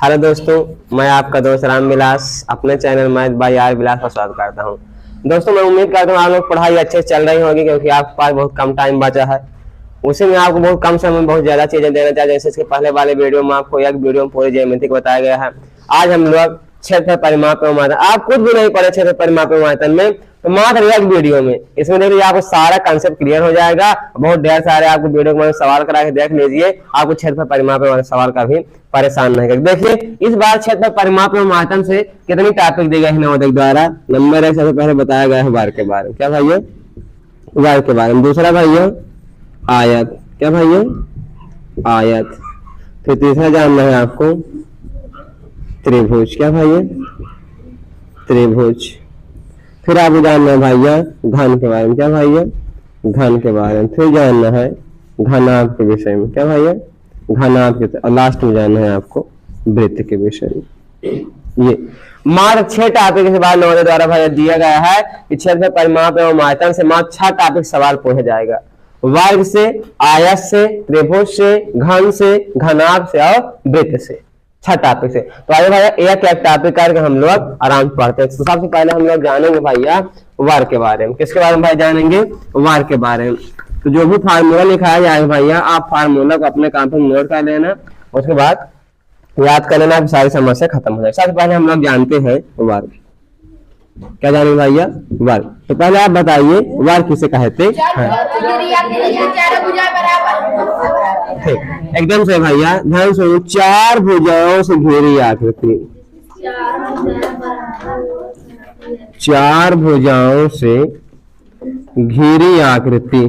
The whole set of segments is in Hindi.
हेलो दोस्तों, मैं आपका दोस्त राम विलास अपने चैनल मैथ बाय आर विलास पर स्वागत करता हूं। दोस्तों, मैं उम्मीद करता हूं आप लोग पढ़ाई अच्छे से चल रही होगी, क्योंकि आपके पास बहुत कम टाइम बचा है। उसी में आपको बहुत कम समय में बहुत ज्यादा चीजें देना चाहिए। जैसे इसके पहले वाले वीडियो में आपको एक वीडियो में पूरी ज्यामिति बताया गया है। आज हम लोग क्षेत्रफल परिमाप एवं आयतन, आप कुछ भी नहीं पढ़े क्षेत्रफल परिमाप एवं आयतन में, तो मात्र एक वीडियो में इसमें देख लीजिए आपको सारा कंसेप्ट क्लियर हो जाएगा। बहुत ढेर सारे आपको वीडियो में सवाल करा के देख लीजिए, आपको क्षेत्रफल परिमाप एवं सवाल का भी परेशान नहीं करेगा। देखिए इस बार क्षेत्रफल परिमाप एवं आयतन से कितनी टॉपिक दी गई है नवोदय द्वारा। नंबर 1 सबसे पहले बताया गया है वार के बारे में। क्या भाइयों? वार के बारे में। दूसरा भाइयों आयत। क्या भाइयों? आयत। फिर तीसरा जानना है आपको त्रिभुज। क्या भाइयों? त्रिभुज। फिर आपको जानना है भैया घन के बारे में। क्या भैया? घन के बारे में। फिर जानना है घनाभ के विषय में। क्या भैया? घनाभ के। और लास्ट में जानना है आपको वृत्त के विषय में। ये मात्र 6 टॉपिक इस बार नवोदय द्वारा भैया दिया गया है कि क्षेत्रफल परिमाप एवं आयतन से मात्र 6 टॉपिक सवाल पूछा जाएगा। वर्ग से, आयत से, त्रिभुज से, घन से, घनाभ से और वृत्त से, 6 टॉपिक से। तो आइए भैया एक एक टॉपिक करके हम लोग आराम से पढ़ते हैं। तो सबसे पहले हम लोग जानेंगे भैया वार के बारे में। किसके बारे में भाई जानेंगे? वार के बारे में। तो जो भी फार्मूला लिखाया जाएगा भैया, आप फार्मूला को अपने काम पर नोट कर लेना, उसके बाद याद कर लेना, सारी समस्या खत्म हो जाएगी। सबसे पहले हम लोग जानते हैं वार। क्या जानेंगे भैया? वार। तो पहले आप बताइए वार किसे कहते हैं? ठीक, एकदम से भैया ध्यान सुनो। 4 भुजाओं से घिरी आकृति। 4 भुजाओं से घिरी आकृति।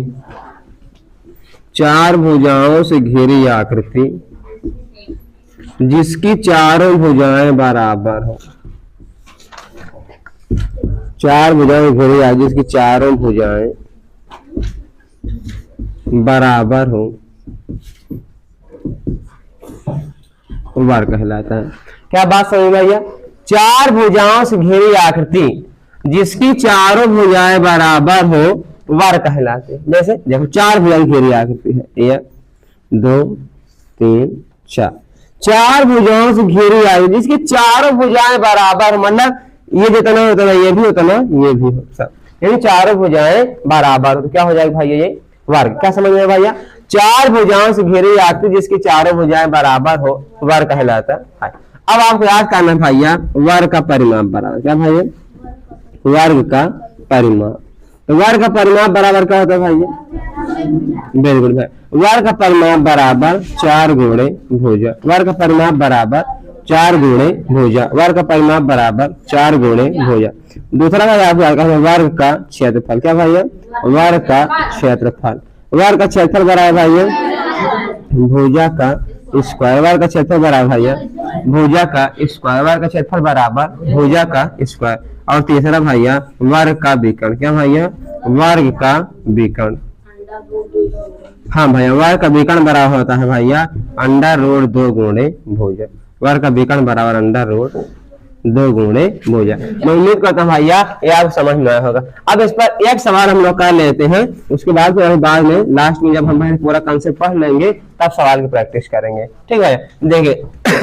4 भुजाओं से घिरी आकृति जिसकी चारों भुजाएं बराबर हो। 4 भुजाएं घिरी आकृति जिसकी चारों भुजाएं बराबर हो, वार कहलाता है। क्या बात समझ भैया? 4 भुजाओं से घिरी आकृति जिसकी चारों भुजाएं बराबर हो, वार कहलाते हैं। जैसे देखो 4 भुजाएं घिरी आकृति है, 1 2 3 4। 4 भुजाओं से घिरी आकृति जिसकी चारों भुजाएं बराबर, मतलब ये जितना होता है ये भी होता ना, ये भी होता, यानी चारों भुजाएं बराबर। तो क्या हो जाएगा भैया? ये वर्ग। क्या समझ में भैया? 4 भुजाओं से घिरी आकृति जिसकी चारों भुजाएं बराबर हो, वर्ग कहलाता है। अब आपको याद करना भैया वर्ग का परिमाप बराबर। क्या भैया? वर्ग का परिमाप। तो वर्ग का परिमाप बराबर क्या होता है भैया? वेरी गुड भाई। वर्ग का परिमाप बराबर 4 गुणे भुजा। वर्ग का परिमाप बराबर 4 गुणे भुजा। वर्ग का परिमाप बराबर 4 गुणे भुजा। दूसरा भाई आपको वर्ग का क्षेत्रफल। क्या भैया? वर्ग का क्षेत्रफल। वर्ग का क्षेत्रफल बराबर भैया भुजा का स्क्वायर। वर्ग का क्षेत्रफल बराबर भैया भुजा का स्क्वायर। वर्ग का क्षेत्रफल बराबर भुजा का स्क्वायर। और तीसरा भैया वर्ग का विकर्ण। क्या भैया? वर्ग का विकर्ण। हाँ भैया, वर्ग का विकर्ण बराबर होता है भैया √2 गुणे भुजा। वर्ग का विकर्ण बराबर √2 गुणे भुजा। मैं उम्मीद करता हूँ भैया ये आपको समझ में आया होगा। अब इस पर एक सवाल हम लोग कर लेते हैं, उसके बाद फिर बाद में लास्ट में जब हम पूरा कंसेप्ट पढ़ लेंगे तब सवाल की प्रैक्टिस करेंगे। ठीक है, देखिए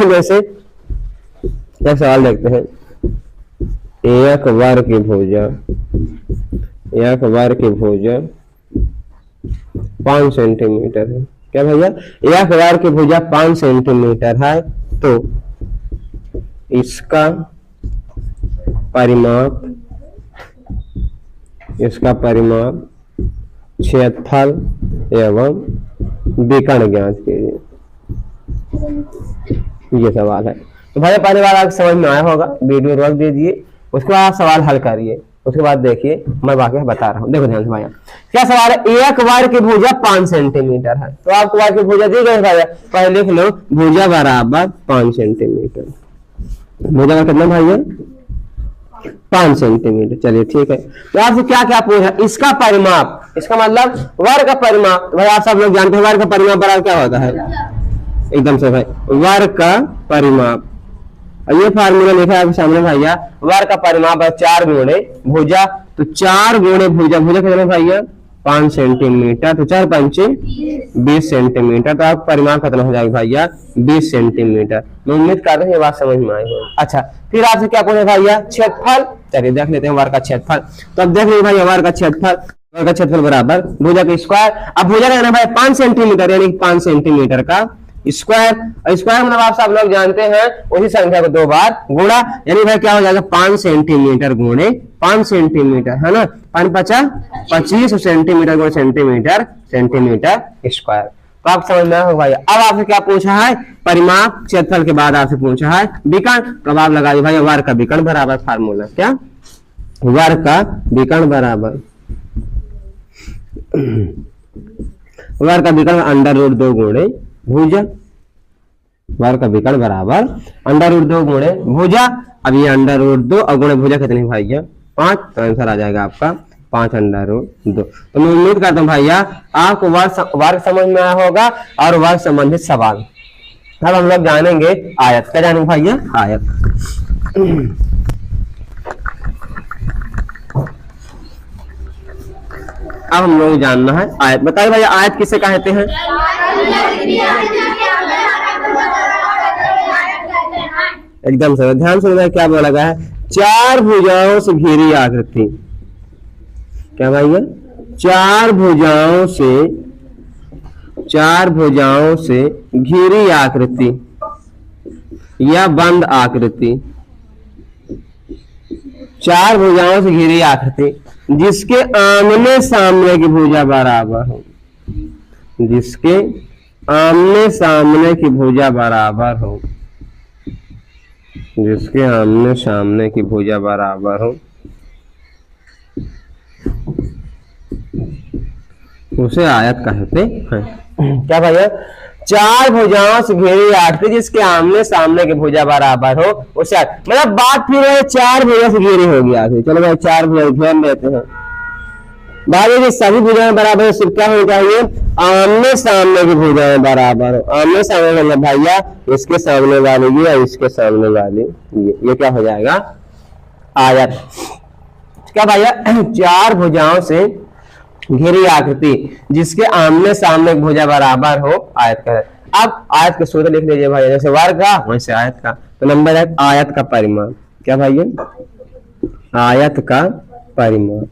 जैसे एक सवाल देखते हैं। एक वर्ग की भुजा, एक वर्ग की भुजा 5 सेंटीमीटर है। क्या भैया? एक वर्ग की भुजा 5 सेंटीमीटर है, तो इसका परिमाप, क्षेत्रफल एवं विकर्ण ज्ञात कीजिए। ये सवाल है। तो भैया पहली बार आपको समझ में आया होगा, वीडियो रोक दीजिए, उसके बाद आप सवाल हल करिए, उसके बाद देखिए मैं वाकई बता रहा हूँ। देखो ध्यान से भैया क्या सवाल है। एक वर्ग की भुजा 5 सेंटीमीटर है, तो आपको वर्ग की भुजा दी गई भैया, पहले लिख लो भुजा बराबर 5 सेंटीमीटर। भुजा का कितना भैया? 5 सेंटीमीटर। चलिए ठीक है। तो आपसे क्या क्या पूछा? इसका परिमाप, इसका मतलब वर्ग का परिमाप। भाई आप सब लोग जानते हैं वर्ग का परिमाप बराबर क्या होता है? एकदम से भाई वर्ग का परिमाप। ये फार्मूला लिखा है आपके सामने भैया। वर्ग का परिमाप है 4 गुणे भुजा, तो 4 गुणे भुजा। भुजा कितना भैया? 5 सेंटीमीटर, तो 4 पंचे 20 सेंटीमीटर। तो आपका परिमाप कितना हो जाएगा भैया 20 सेंटीमीटर। मैं उम्मीद कर रहा हूँ ये बात समझ में आई होगी। अच्छा, फिर आपसे क्या पूछे भैया क्षेत्रफल। चलिए देख लेते हैं वर्ग का क्षेत्रफल। तो अब देख लीजिए भाई वर्ग का क्षेत्रफल बराबर भुजा का स्क्वायर। अब भुजा का है भाई 5 सेंटीमीटर, यानी 5 सेंटीमीटर का स्क्वायर। और स्क्वायर मतलब आप सब लोग जानते हैं उसी संख्या को 2 बार गुणा, यानी भाई क्या हो जाएगा 5 सेंटीमीटर गुणे 5 सेंटीमीटर, है ना। 5 पचा 25 सेंटीमीटर गुणे सेंटीमीटर स्क्वायर। तो आप समझ में आया भाई। अब आपसे क्या पूछा है परिमाप, क्षेत्रफल के बाद आपसे पूछा है विकर्ण। तो आप लगाइए भाई वर्ग का विकर्ण बराबर फार्मूला क्या, वर्ग का विकर्ण बराबर वर्ग का विकर्ण √2 गुणे भुजा। वर्ग का विकर्ण बराबर √2 गुणे भुजा। अब ये √2 और गुणे भुजा कितनी भैया 5, तो आंसर आ जाएगा आपका 5√2। तो मैं उम्मीद करता हूँ भैया आपको वर्ग समझ में आया होगा और वर्ग संबंधित सवाल। अब हम लोग जानेंगे आयत। क्या जानेंगे भैया आयत। अब हम लोग जानना है आयत। बताइए भैया आयत किसे कहते हैं। एकदम सही, ध्यान से क्या बोला गया है 4 भुजाओं से घिरी आकृति। क्या भैया 4 भुजाओं से घिरी आकृति या बंद आकृति। 4 भुजाओं से घिरी आकृति जिसके आमने सामने की भुजा बराबर हो, जिसके आमने सामने की भुजा बराबर हो, जिसके आमने सामने की भुजा बराबर हो, उसे आयत कहते हैं। क्या भैया 4 भुजाओं से घिरी आकृति जिसके आमने सामने की भुजा बराबर हो उसे आयत। मतलब बात फिर 4 भुजा से घिरी होगी आकृति। चलो भाई 4 भुजा ध्यान देते हैं। बात ये सभी भुजाएं बराबर सिर्फ क्या होनी चाहिए आमने सामने की भुजाएं बराबर हो। आमने सामने मतलब भैया इसके सामने वाली ये और इसके सामने वाली ये क्या हो जाएगा आयत। क्या भैया 4 भुजाओं से घिरी आकृति जिसके आमने सामने की भुजा बराबर हो आयत का। अब आयत के सूत्र लिख लीजिए भाई, जैसे वर्ग का वैसे आयत का। तो नंबर 1 आयत का परिमाप। क्या भैया आयत का परिमाप।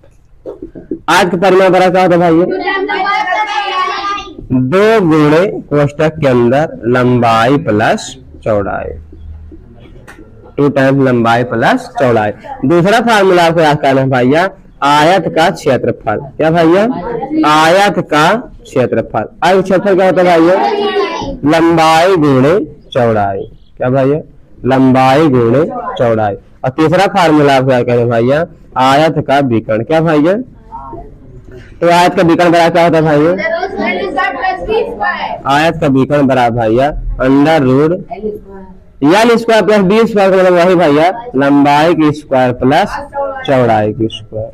आयत का परिमाप बड़ा क्या होता है भाई 2 गुणे कोष्टक के अंदर लंबाई प्लस चौड़ाई, 2 टाइम्स लंबाई प्लस चौड़ाई। दूसरा फार्मूला आपको याद करना है भैया आयत का क्षेत्रफल। क्या भैया आयत का क्षेत्रफल। आयत क्षेत्रफल क्या होता है भैया लंबाई गुणे चौड़ाई। क्या भैया लंबाई गुणे चौड़ाई। और तीसरा फार्मूला आपको याद करना है भैया आयत का विकर्ण। क्या भैया तो आयत का विकर्ण बराबर क्या होता है भैया आयत का विकर्ण बराबर भैया √L² प्लस B² मतलब वही भैया लंबाई की स्क्वायर प्लस चौड़ाई की स्क्वायर।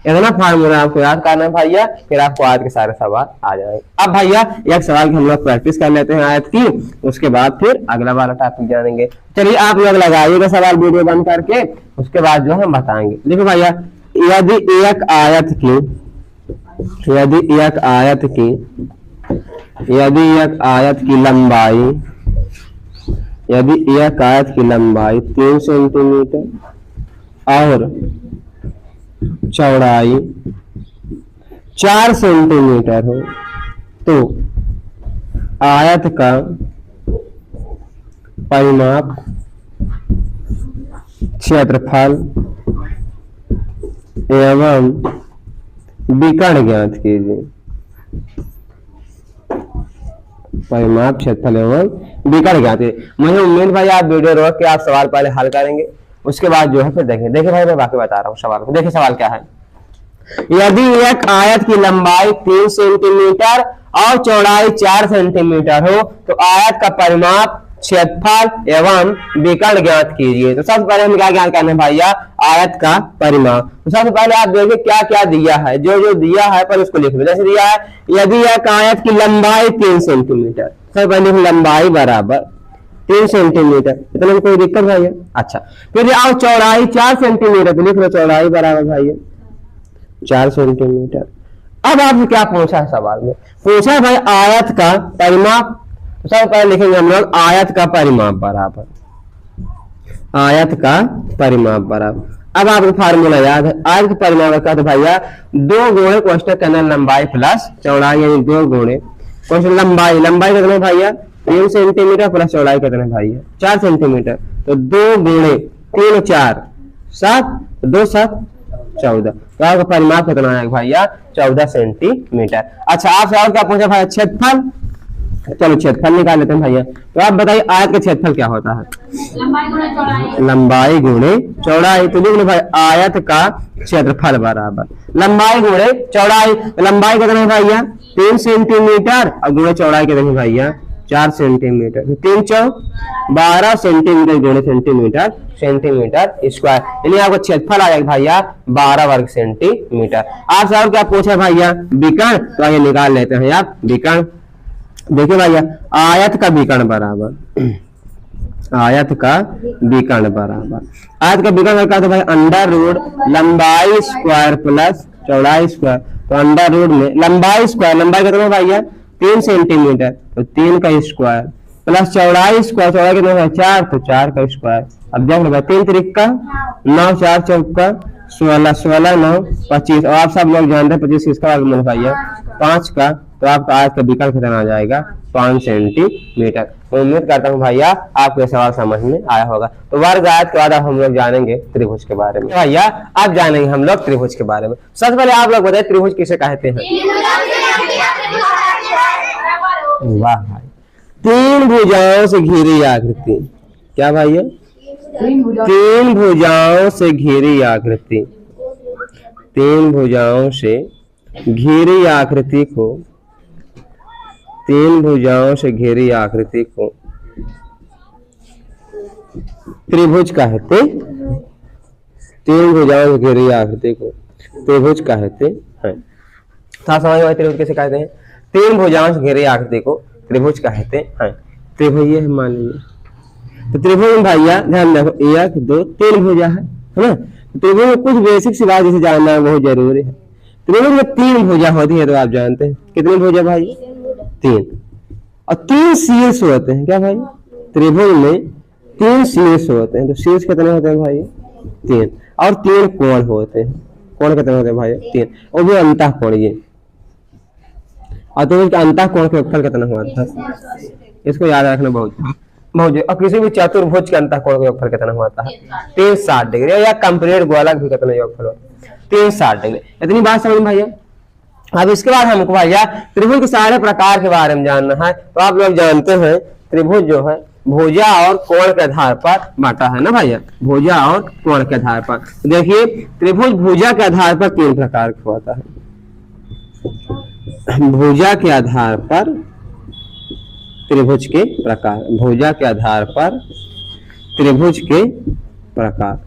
इतना फार्मूला आपको याद करना है भैया, फिर आपको आयत के सारे सवाल आ जाएंगे। अब भैया एक सवाल की हम लोग प्रैक्टिस कर लेते हैं आयत की, उसके बाद फिर अगला वाला टॉपिक जानेंगे। चलिए आप लोग लगाइएगा सवाल वीडियो बंद करके, उसके बाद जो हम बताएंगे। देखो भैया यदि एक आयत की लंबाई 3 सेंटीमीटर और चौड़ाई 4 सेंटीमीटर हो तो आयत का परिमाप क्षेत्रफल एवं विकर्ण ज्ञात कीजिए। परिमाप क्षेत्रफल एवं विकर्ण ज्ञात कीजिए। मुझे उम्मीद भाई आप वीडियो रोक के आप सवाल पहले हल करेंगे, उसके बाद जो है फिर देखें। देखिए भाई मैं बाकी बता रहा हूँ सवाल को। देखिए सवाल क्या है। यदि एक आयत की लंबाई 3 सेंटीमीटर और चौड़ाई 4 सेंटीमीटर हो तो आयत का परिमाप क्षेत्रफल एवं विकर्ण ज्ञात कीजिए। तो सबसे पहले हम क्या ज्ञात करने भैया आयत का परिमाप। तो सबसे पहले आप देखिए क्या क्या दिया है, जो जो दिया है पर उसको लिख लो। जैसे दिया है यदि एक आयत की लंबाई 3 सेंटीमीटर, सबसे पहले लंबाई बराबर 3 सेंटीमीटर, इतना कोई दिक्कत भैया। अच्छा फिर आओ चौड़ाई 4 सेंटीमीटर, तो लिख लो चौड़ाई बराबर भैया 4 सेंटीमीटर। अब आपसे क्या पूछा है सवाल में, पूछा है भाई आयत का परिमाप। तो सबसे पहले लिखेंगे हम लोग आयत का परिमाप बराबर, आयत का परिमाप बराबर। अब आपको फार्मूला याद है, आयत के परिमाप का तो भैया 2 गुणे कोष्ठक के अंदर लंबाई प्लस चौड़ाई, यानी 2 गुणे कोष्ठक लंबाई, लंबाई कितना भैया 3 सेंटीमीटर प्लस चौड़ाई कितना भैया 4 सेंटीमीटर। तो 2 गुणे 3 4 7, 2 7 14। तो आपका परिमाप कितना आएगा भैया 14 सेंटीमीटर। अच्छा आपसे और क्या पूछा भाई, क्षेत्रफल। चलो क्षेत्रफल निकाल लेते हैं भैया। तो आप बताइए आयत का क्षेत्रफल क्या होता है, लंबाई गुणे चौड़ाई। तो लिख लो भाई आयत का क्षेत्रफल बराबर लंबाई गुणे चौड़ाई। लंबाई कितना है भैया 3 सेंटीमीटर और गुणे चौड़ाई कितना है भैया 4 सेंटीमीटर। 3 4 12 सेंटीमीटर गुणे सेंटीमीटर, सेंटीमीटर स्क्वायर, यानी आपको क्षेत्रफल आएगा भैया 12 वर्ग सेंटीमीटर। आपसे और क्या पूछा भैया, विकर्ण। तो आइए निकाल लेते हैं आप विकर्ण। देखिए भैया आयत का विकर्ण बराबर, आयत का विकर्ण बराबर, आयत का विकर्ण का तो भाई अंडर रूट लंबाई स्क्वायर प्लस चौड़ाई स्क्वायर। तो अंडर रूट में लंबाई स्क्वायर, लंबाई कितना भैया 3 सेंटीमीटर, तो 3 का स्क्वायर प्लस चौड़ाई स्क्वायर, चौड़ाई कितना है 4, तो 4 का स्क्वायर। अब देख लो भाई 3 3 का 9, 4 चौका 16, 16 9 25। और आप सब लोग जानते हैं 25 किसका वर्गमूल भैया 5 का। तो आपका आयत का विकर्ण कितना आ जाएगा 5 सेंटीमीटर। तो उम्मीद करता हूँ भैया आपको सवाल समझ में आया होगा। तो वर्ग आयत के बाद हम लोग जानेंगे त्रिभुज के बारे में। भैया अब जानेंगे हम लोग त्रिभुज के बारे में। सबसे पहले आप लोग बताइए त्रिभुज किसे कहते हैं। वाह भाई, 3 भुजाओं से घिरी आकृति। क्या भैया 3 भुजाओं से घिरी आकृति, 3 भुजाओं से घिरी आकृति को, 3 भुजाओं से घिरी आकृति को त्रिभुज कहते, 3 भुजाओं से घिरी आकृति को त्रिभुज कहते हैं। था समझ में त्रिभुज कैसे कहते हैं, 3 भुजाओं से घिरी आकृति को त्रिभुज कहते हैं। त्रिभुज ये मान लीजिए। तो त्रिभुज में भैया ध्यान रखो 1 2 3 भुजा है ना। त्रिभुज में कुछ बेसिक सी बात जिसे जानना बहुत जरूरी है। त्रिभुज में 3 भुजा होती है, तो आप जानते हैं कितनी भुजा भाई 3, और 3 शीर्ष होते हैं। क्या भाई त्रिभुज में 3 शीर्ष होते हैं। तो शीर्ष कितने होते हैं भाई 3, और 3 कोण होते हैं। कोण कितने होते हैं भाई 3, और भी अंतःकोण ये। और त्रिभुज का अंतःकोण का योगफल कितना हुआ था, इसको याद रखना बहुत बहुत। और किसी भी चतुर्भुज के अंतःकोण का योगफल कितना हुआ था 360 डिग्री, या कंप्लीट गोलक भी कितना योगफल हुआ 360 डिग्री। इतनी बात समझ में भैया। अब इसके बाद हमको भैया त्रिभुज के सारे प्रकार के बारे में जानना है। तो आप लोग जानते हैं त्रिभुज जो है भुजा और कोण के आधार पर बांटा है ना भैया, भुजा और कोण के आधार पर। तो देखिए त्रिभुज भुजा के आधार पर 3 प्रकार का होता है। भुजा के आधार पर त्रिभुज के प्रकार, भुजा के आधार पर त्रिभुज के प्रकार।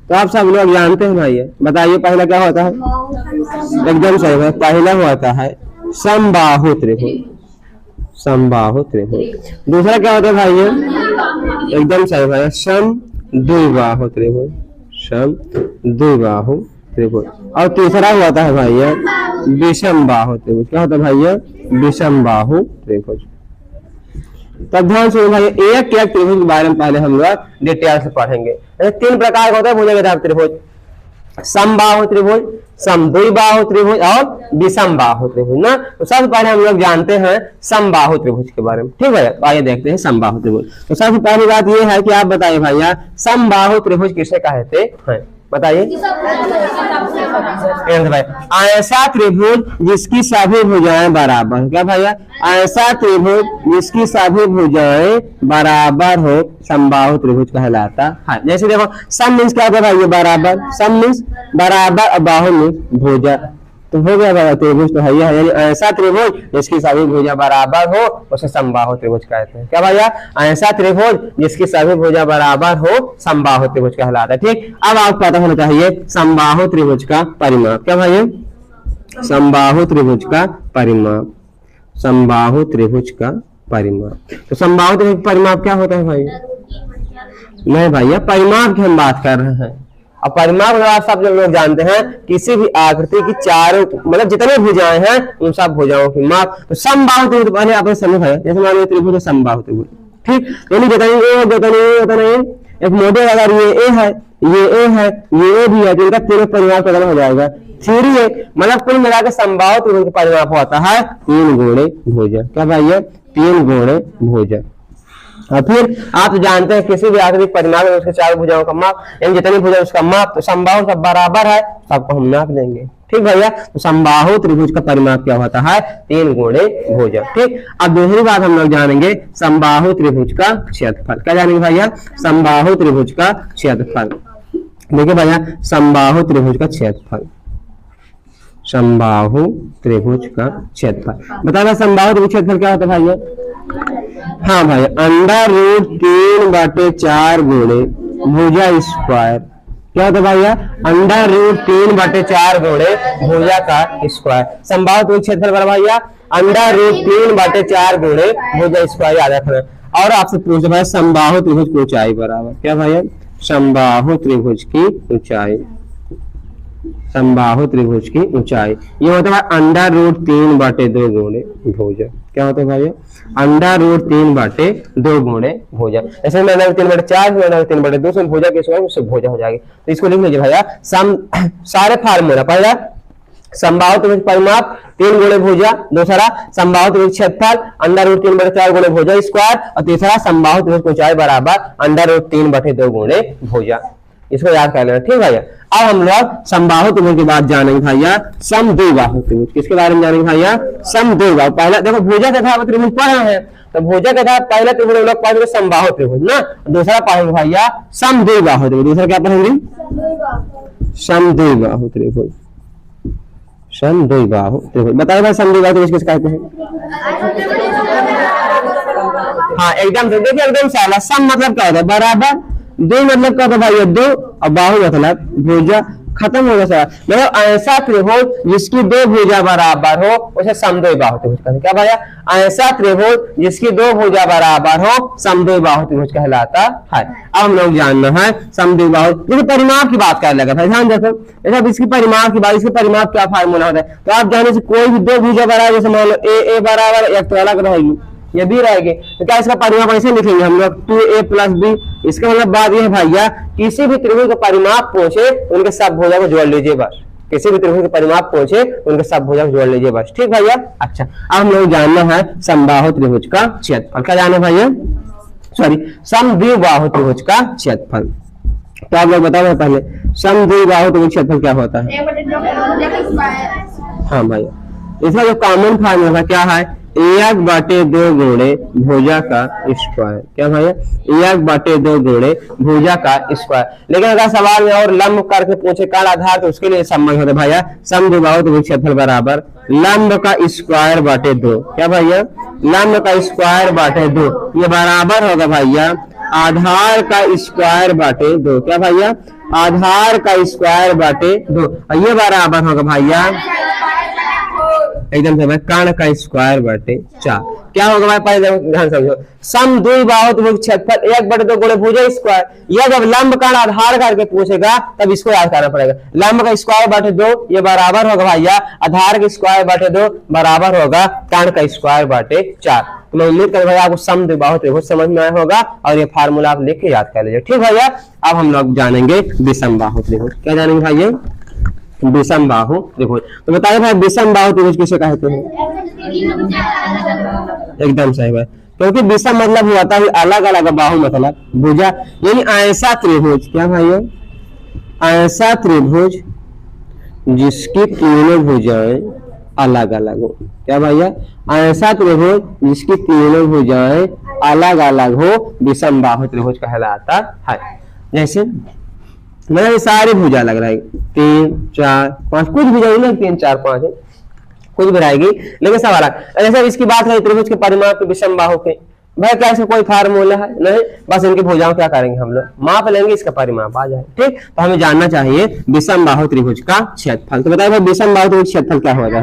तो आप सब लोग जानते हैं भैया, बताइए पहला क्या होता है, एकदम सही है, पहला होता है समबाहु त्रिभुज, समबाहु त्रिभुज। दूसरा क्या होता है भैया, एकदम सही है, सम द्विबाहु त्रिभुज, सम द्विबाहु त्रिभुज। और तीसरा होता है भैया विषम बाहु त्रिभुज। क्या होता है भैया विषम बाहु त्रिभुज। तब ध्यान से भाई एक त्रिभुज के बारे में पहले हम लोग डिटेल से पढ़ेंगे। 3 प्रकार का होता है भुजा के आधार त्रिभुज, समबाहु त्रिभुज, समद्विबाहु त्रिभुज और विषम बाहु त्रिभुज ना। तो सबसे पहले हम लोग जानते हैं समबाहु त्रिभुज के बारे में, ठीक है। तो आइए देखते हैं समबाहु त्रिभुज। तो सबसे पहली बात ये है कि आप बताइए भैया समबाहु त्रिभुज किसे कहते हैं, बताइए। भाई ऐसा त्रिभुज जिसकी सभी भुजाएं बराबर, क्या भैया ऐसा त्रिभुज जिसकी सभी भुजाएं बराबर हो समबाहु त्रिभुज कहलाता है। जैसे देखो सम मीन्स क्या होता है भाई, बराबर, सम मीन्स बराबर और बाहु मीन्स भुजा। तो हो गया बाबा त्रिभुज तो है, यानी ऐसा त्रिभुज जिसकी सभी भुजा बराबर हो उसे समबाहु त्रिभुज कहते हैं। क्या भैया ऐसा त्रिभुज जिसकी सभी भुजा बराबर हो समबाहु त्रिभुज कहलाता है, ठीक। अब आपको पता होना चाहिए समबाहु त्रिभुज का परिमाप। क्या भैया समबाहु त्रिभुज का परिमाप, समबाहु त्रिभुज का परिमाप। तो समबाहु त्रिभुज परिमाप क्या होता है भाई, नहीं भैया परिमाप की हम बात कर रहे हैं, और परिमाप आप सब लोग जानते हैं किसी भी आकृति की चारों मतलब जितने भुजाएं हैं उन सब भुजाओं की माप। तो समबाहु त्रिभुज पहले आपने समझ है, जैसे मान लो त्रिभुज समबाहु त्रिभुज, ठीक, यानी जितने ए उतना ए, एक मॉडल अगर ये ए है, ये ए है, ये ए भी है, तो इनका तीनों परिमाप कितना हो जाएगा 3a, मतलब कुल मिलाकर समबाहु त्रिभुज का परिमाप होता है 3 गुणे भुजा। क्या भैया 3 गुणे भुजा। और फिर आप जानते हैं किसी भी आकृति परिमाप में उसके चार भुजाओं का माप, यानी जितनी भुजा उसका माप, तो समबाहु सब बराबर है, सबको हम नाप देंगे, ठीक भैया। तो समबाहु त्रिभुज का परिमाप क्या होता है 3 गुणे भुजा, ठीक। अब दूसरी बात हम लोग जानेंगे समबाहु त्रिभुज का क्षेत्रफल। क्या जानेंगे भैया समबाहु त्रिभुज का क्षेत्रफल। देखिए भैया समबाहु त्रिभुज का क्षेत्रफल, समबाहु त्रिभुज का क्षेत्रफल बताना। समबाहु त्रिभुज क्षेत्रफल क्या होता है भैया? हाँ भाई √3/4 गुणे भुजा स्क्वायर। क्या होता है भैया √3/4 गुणे भुजा का स्क्वायर। समबाहु त्रिभुज क्षेत्रफल बराबर भैया √3/4 गुणे भुजा स्क्वायर याद रखना। और आपसे पूछ भाई समबाहु त्रिभुज की ऊंचाई बराबर क्या भैया समबाहु त्रिभुज की ऊंचाई, समबाहु त्रिभुज की ऊंचाई ये होता है √3/2 गुणे भुजा। क्या होता है भैया √3/2 गुणे भुजा। ऐसे में 3/4 3/2 से भुजा के उससे भुजा हो जाएगी। तो इसको लिख लीजिए भैया सारे फार्मूला। पहला समबाहु त्रिभुज परिमाप 3 गुणे भुजा, दूसरा समबाहु त्रिभुज क्षेत्रफल √3/4 गुणे भुजा स्क्वायर, और तीसरा समबाहु त्रिभुज की ऊंचाई बराबर √3/2 गुणे भुजा। इसको याद कर लेना, ठीक भैया। अब हम लोग समबाहु त्रिभुज की बात जानेंगे भैया समद्विबाहु त्रिभुज। किसके बारे में जानेंगे भैया समद्विबाहु। पहला देखो भुजा तथा त्रिभुज पढ़ रहे हैं, तो भुजा तथा पहला त्रिभुज हम लोग पढ़ेंगे समबाहु त्रिभुज ना, दूसरा पढ़ेंगे भैया समद्विबाहु त्रिभुज। दूसरा क्या पढ़ेंगे समद्विबाहु त्रिभुज, समद्विबाहु त्रिभुज। बताइए भाई समद्विबाहु त्रिभुज किसका कहते हैं? हाँ एकदम से देखिए एकदम साला। सम मतलब क्या होता है बराबर, दो मतलब क्या होता है भाई दो, और बाहु मतलब भुजा। खत्म हो गया सर। मतलब ऐसा त्रिभुज जिसकी दो भुजा बराबर हो उसे समद्विबाहु त्रिभुज कहते हैं। क्या भैया ऐसा त्रिभुज जिसकी दो भुजा बराबर हो समद्विबाहु त्रिभुज कहलाता है। अब हम लोग जानना है समद्विबाहु जैसे परिमाप की बात कर लगा था, ध्यान देखो जैसे इसकी परिमाप की बात, इसके परिमाप क्या फार्मूला होता है। तो आप जाने से कोई भी दो भुजा बराबर, जैसे मान लो ए बराबर एक तो अलग रहेगी, ये भी रहेगी, तो क्या इसका परिमाप ऐसे लिखेंगे हम लोग 2a + b। इसका मतलब बात ये है भैया किसी भी त्रिभुज का परिमाप पूछे उनके सब भुजा को जोड़ लीजिए बस। किसी भी त्रिभुज का परिमाप पूछे उनके सब भुजा को जोड़ लीजिए बस, ठीक भैया। अच्छा अब हम लोग जानना है समबाहु त्रिभुज का क्षेत्रफल। क्या जानना भैया सॉरी समद्विबाहु त्रिभुज का क्षेत्रफल। तो आप लोग बताओ पहले समद्विबाहु त्रिभुज क्षेत्रफल क्या होता है? हाँ भैया इसका जो कॉमन फार्मूला क्या है 1/2 गुणे भुजा का स्क्वायर। क्या भैया 1/2 गुणे भुजा का स्क्वायर। लेकिन अगर सवाल में और लंब करके पूछे काल आधार तो उसके लिए संबंध होता है भैया समद्विबाहु त्रिभुज क्षेत्रफल बराबर लंब का स्क्वायर बटे 2। क्या भैया लंब का स्क्वायर बटे 2 ये बराबर होगा भैया आधार का स्क्वायर बटे 2। क्या भैया आधार का स्क्वायर बटे 2 और ये बराबर होगा भैया एकदम से भाई कर्ण का स्क्वायर बटे 4। क्या होगा भाई पहले ध्यान समझो समद्विबाहु त्रिभुज क्षेत्रफल 1/2 गुणे भुजा स्क्वायर। यह जब लंब कर्ण आधार करके पूछेगा तब इसको याद करना पड़ेगा। लंब का स्क्वायर बटे 2 ये बराबर होगा भैया आधार का स्क्वायर बटे 2 बराबर होगा कर्ण का स्क्वायर बटे 4। तो मैं उम्मीद कर आपको समद्विबाहु त्रिभुज समझ में आया होगा और ये फार्मूला आप लिख के याद कर लीजिए, ठीक भैया। अब हम लोग जानेंगे विषमबाहु त्रिभुज। क्या जानेंगे भैया विषमबाहु त्रिभुज। तो बताइए भाई विषमबाहु त्रिभुज किसे कहते हैं? एकदम सही भाई, क्योंकि विषम मतलब होता है अलग अलग, बाहु मतलब भुजा, यानी ऐसा त्रिभुज। क्या भाई ऐसा त्रिभुज जिसकी तीनों भुजाएं अलग अलग हो। क्या भैया ऐसा त्रिभुज जिसकी तीनों भुजाएं अलग अलग हो विषमबाहु त्रिभुज कहलाता है। जैसे मतलब सारी भुजा लग रहा है 3 4 5 कुछ भुजा नहीं 3 4 5 है कुछ भी रहेगी लेकिन सब अलग। जैसे इसकी बात है त्रिभुज के परिमाप के विषमबाहु के भाई क्या ऐसा कोई फार्मूला है नहीं, बस इनकी भुजाओं क्या करेंगे हम लोग माप लेंगे इसका परिमाप आ जाए, ठीक। तो हमें जानना चाहिए विषमबाहु त्रिभुज का क्षेत्रफल। तो बताइए भाई विषमबाहु त्रिभुज क्षेत्रफल क्या होगा?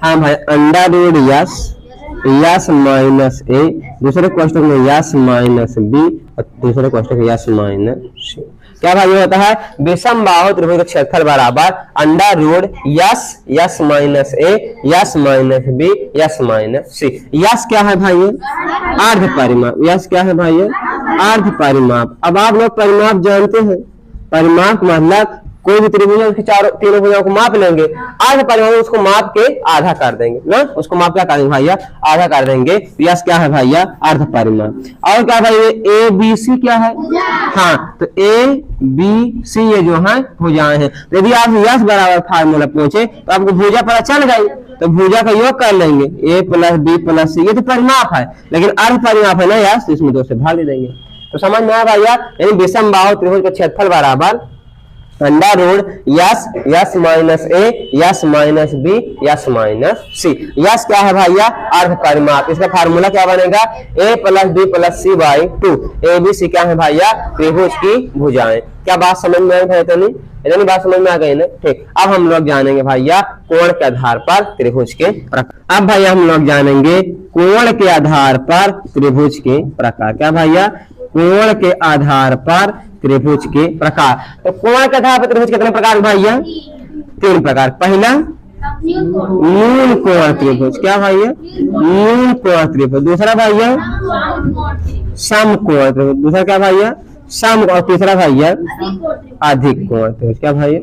हाँ भाई √s यस माइनस ए, दूसरे कोष्टक में यस माइनस बी और दूसरे कोष्टक में यस माइनस सी। क्या भाई ये होता है विषम बाहु त्रिभुज का क्षेत्रफल बराबर under root s minus A s minus B s minus C. S क्या है भाई ये अर्ध परिमाप, यस क्या है भाई ये अर्ध परिमाप। अब आप लोग परिमाप जानते हैं, परिमाप मतलब कोई भी त्रिभुज है उसकी तीनों भुजाओं को माप लेंगे, अर्ध परिमाप उसको माप के आधा कर देंगे ना, उसको माप क्या करेंगे भैया आधा कर देंगे। यस क्या है भैया अर्ध परिमाप। और क्या भाई ए बी सी क्या है, हाँ तो ए बी सी ये जो है भुजाएं हैं। यदि आप यस बराबर फार्मूला पहुंचे तो आपको भुजा पता चल गई, तो भुजा का योग कर लेंगे ए प्लस बी प्लस सी, ये तो परिमाप है, लेकिन अर्ध परिमाप है ना यस, तो इसमें 2 से भाग दे देंगे। तो समझ में आया भैया, यानी विषम बाहु त्रिभुज का क्षेत्रफल बराबर under root s minus A s minus B s minus C. S क्या है भैया अर्ध परिमाप, इसका फार्मूला क्या बनेगा A plus B plus C by 2। A B C क्या है भैया त्रिभुज की भुजाएं। क्या बात समझ में आई भाई? तो नहीं इतनी बात समझ में आ गई ना, ठीक। अब हम लोग जानेंगे भैया कोण के आधार पर त्रिभुज के प्रकार। अब भैया हम लोग जानेंगे कोण के आधार पर त्रिभुज के प्रकार। क्या भैया कोण के आधार पर त्रिभुज के प्रकार। तो कोण के आधार पर त्रिभुज कितने प्रकार भैया 3 प्रकार। पहला न्यून कोण त्रिभुज, क्या भैया न्यून कोण त्रिभुज। दूसरा भैया सम कोण त्रिभुज, दूसरा क्या भैया सम, और तीसरा भैया अधिक कोण त्रिभुज। क्या भैया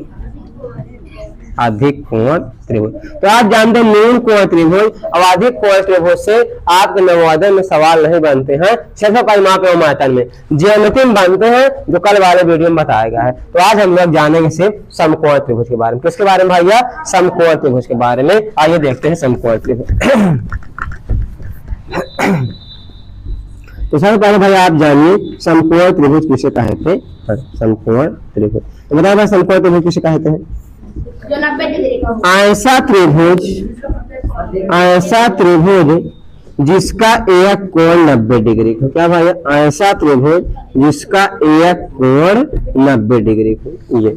अधिक कोण त्रिभुज। तो आप जानते हैं न्यून कोण त्रिभुज और अधिक कोण त्रिभुज से आपके नवोदय में सवाल नहीं बनते हैं, सिर्फ परिमाप एवं आयतन में ज्यामिति में बनते हैं, जो कल वाले वीडियो में बताया गया है। तो आज हम लोग जानेंगे सिर्फ समकोण त्रिभुज के बारे में। किसके बारे में भैया समकोण त्रिभुज के बारे में। आइए देखते हैं समकोण त्रिभुज। तो सबसे पहले भाई आप जानिए समकोण त्रिभुज किसे कहते हैं। समकोण त्रिभुज तो बताइए भाई समकोण त्रिभुज किसे कहते हैं। ऐसा त्रिभुज जिसका एक कोण 90 डिग्री हो। क्या भाई ऐसा त्रिभुज जिसका एक कोण 90 डिग्री हो। ये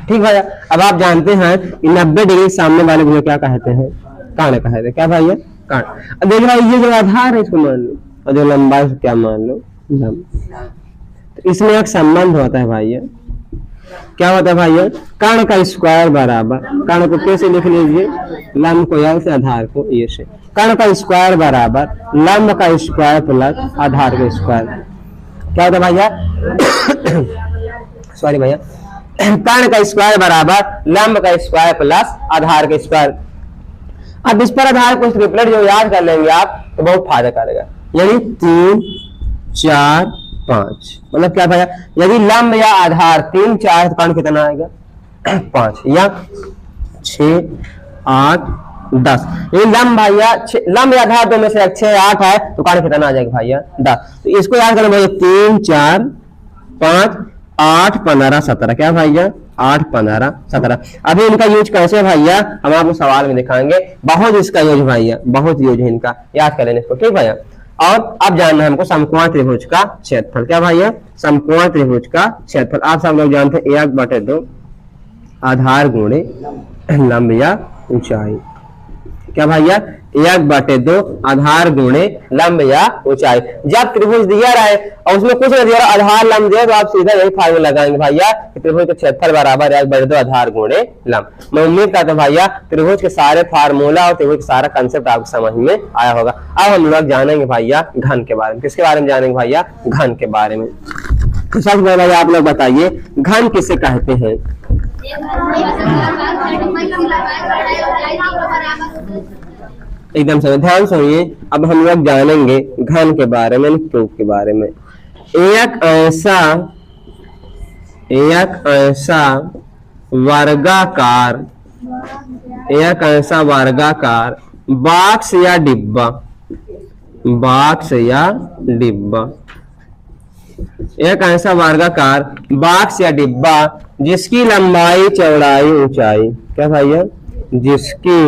ठीक भैया। अब आप जानते हैं कि 90 डिग्री सामने वाले भुजा क्या कहते हैं कर्ण कहते हैं। क्या भैया कर्ण। अब देखिए भाई ये जो आधार है इसको मान लो और जो लंबाई से क्या मान लो तो इसमें एक संबंध होता है भाई। क्या होता है भाई कर्ण का स्क्वायर बराबर, कर्ण को कैसे लिख लीजिए लंब को यल से आधार को ये से, कर्ण का स्क्वायर बराबर लंब का स्क्वायर प्लस आधार का स्क्वायर। क्या होता है भैया सॉरी भैया कर्ण का स्क्वायर बराबर लंब का स्क्वायर प्लस आधार का स्क्वायर। अब इस पर आधार को ट्रिपलेट जो याद कर लेंगे आप तो बहुत फायदा करेगा। यानी 3 4 5 मतलब क्या भैया यदि लंब या आधार 3 4 तो कर्ण कितना आएगा 5 या 6 8 10। ये लंब भैया लंब या आधार दो में से 6 8 है तो कर्ण कितना आ जाएगा भैया 10। तो इसको याद करना भैया 3 4 5 8 15 17। क्या भैया 8 15 17। अभी इनका यूज कैसे भैया हम आपको सवाल में दिखाएंगे। बहुत इसका यूज भैया बहुत यूज है इनका, याद कर लेने इसको ठीक भैया। और अब जानना है हमको समकोण त्रिभुज का क्षेत्रफल। क्या भैया समकोण त्रिभुज का क्षेत्रफल आप सब लोग जानते हैं 1/2 आधार गुणे लंब या ऊंचाई। क्या भैया 1/2 आधार गुणे लंब या ऊंचाई। जब त्रिभुज दिया रहे और उसमें कुछ नहीं दिया आधार लंब दिया तो आप सीधा यही फार्मूला लगाएंगे भैया त्रिभुज का क्षेत्रफल बराबर 1/2 आधार गुणे लंब। मैं उम्मीद करता हूं भैया त्रिभुज के सारे फार्मूला और त्रिभुज का सारा कंसेप्ट आपको समझ में आया होगा। अब हम लोग जानेंगे भैया घन के बारे में। किसके बारे में जानेंगे भैया घन के बारे में। तो सबसे पहले आप लोग बताइए घन किसे कहते हैं। एकदम से ध्यान सुनिए। अब हम लोग जानेंगे घन के बारे में क्यूब के बारे में। एक ऐसा वर्गाकार बॉक्स या डिब्बा एक ऐसा वर्गाकार बॉक्स या डिब्बा जिसकी लंबाई चौड़ाई ऊंचाई। क्या भैया जिसकी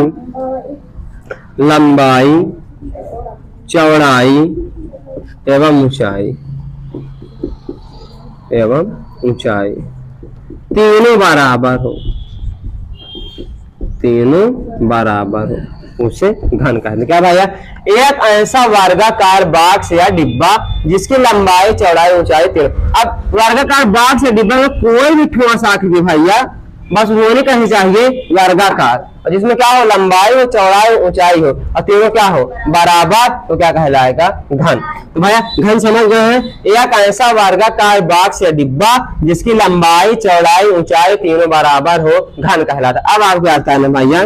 लंबाई चौड़ाई एवं ऊंचाई तीनों बराबर हो, तीनों बराबर हो, उसे घन कहते हैं। क्या भैया? एक ऐसा वर्गाकार बॉक्स या डिब्बा जिसकी लंबाई चौड़ाई ऊंचाई तीनों। अब वर्गाकार बॉक्स या डिब्बा में कोई भी ठोस आकृति भैया बस होनी कहीं चाहिए वर्गाकार, और जिसमें क्या हो, लंबाई हो, चौड़ाई ऊंचाई हो, और तीनों क्या हो, बराबर, तो क्या कहलाएगा, घन। तो भैया घन समझ गए हैं? एक ऐसा वर्गाकार बॉक्स या डिब्बा जिसकी लंबाई चौड़ाई ऊंचाई तीनों बराबर हो, घन कहलाता है। अब आपको आता है ना भैया